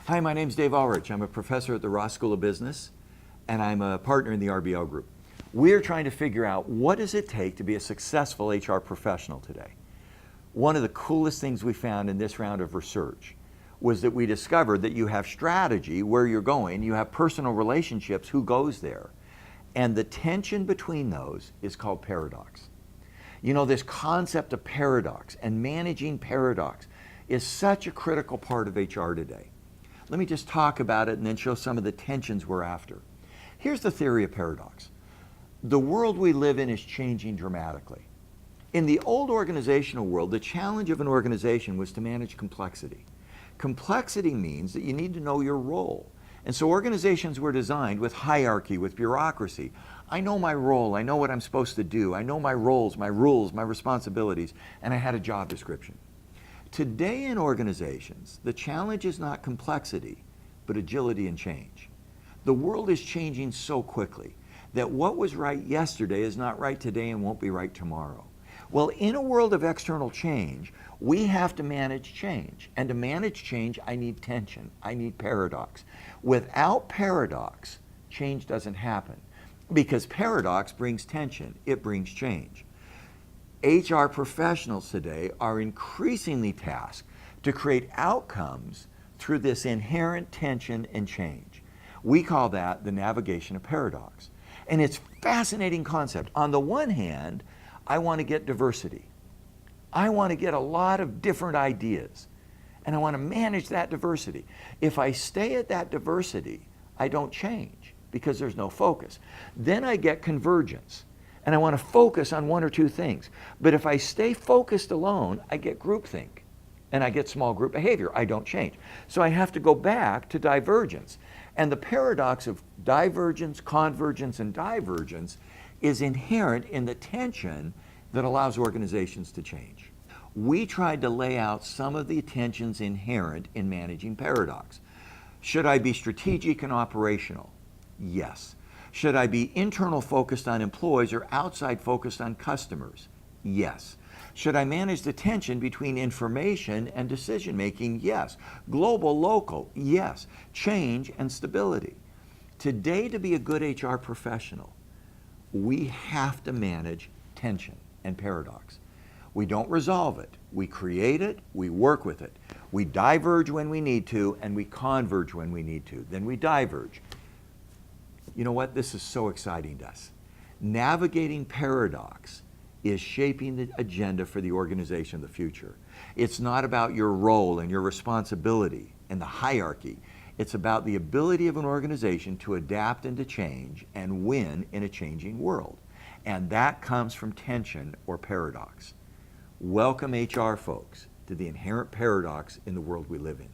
Hi, my name's Dave Ulrich. I'm a professor at the Ross School of Business, and I'm a partner in the RBL group. We're trying to figure out what does it take to be a successful HR professional today. One of the coolest things we found in this round of research was that we discovered that you have strategy, where you're going, you have personal relationships, who goes there, and the tension between those is called paradox. You know, this concept of paradox and managing paradox is such a critical part of HR today. Let me just talk about it and then show some of the tensions we're after. Here's the theory of paradox. The world we live in is changing dramatically. In the old organizational world, the challenge of an organization was to manage complexity. Complexity means that you need to know your role. And so organizations were designed with hierarchy, with bureaucracy. I know my role, I know what I'm supposed to do, I know my roles, my rules, my responsibilities, and I had a job description. Today in organizations, the challenge is not complexity, but agility and change. The world is changing so quickly that what was right yesterday is not right today and won't be right tomorrow. Well, in a world of external change, we have to manage change. And to manage change, I need tension. I need paradox. Without paradox, change doesn't happen. Because paradox brings tension. It brings change. HR professionals today are increasingly tasked to create outcomes through this inherent tension and change. We call that the navigation of paradox. And it's a fascinating concept. On the one hand, I want to get diversity. I want to get a lot of different ideas, and I want to manage that diversity. If I stay at that diversity, I don't change because there's no focus. Then I get convergence, and I want to focus on one or two things. But if I stay focused alone, I get groupthink, and I get small group behavior. I don't change. So I have to go back to divergence. And the paradox of divergence, convergence, and divergence is inherent in the tension that allows organizations to change. We tried to lay out some of the tensions inherent in managing paradox. Should I be strategic and operational? Yes. Should I be internal focused on employees or outside focused on customers? Yes. Should I manage the tension between information and decision making? Yes. Global, local? Yes. Change and stability. Today, to be a good HR professional, we have to manage tension and paradox. We don't resolve it. We create it, we work with it. We diverge when we need to, and we converge when we need to. Then we diverge. You know what? This is so exciting to us. Navigating paradox is shaping the agenda for the organization of the future. It's not about your role and your responsibility and the hierarchy. It's about the ability of an organization to adapt and to change and win in a changing world. And that comes from tension or paradox. Welcome, HR folks, to the inherent paradox in the world we live in.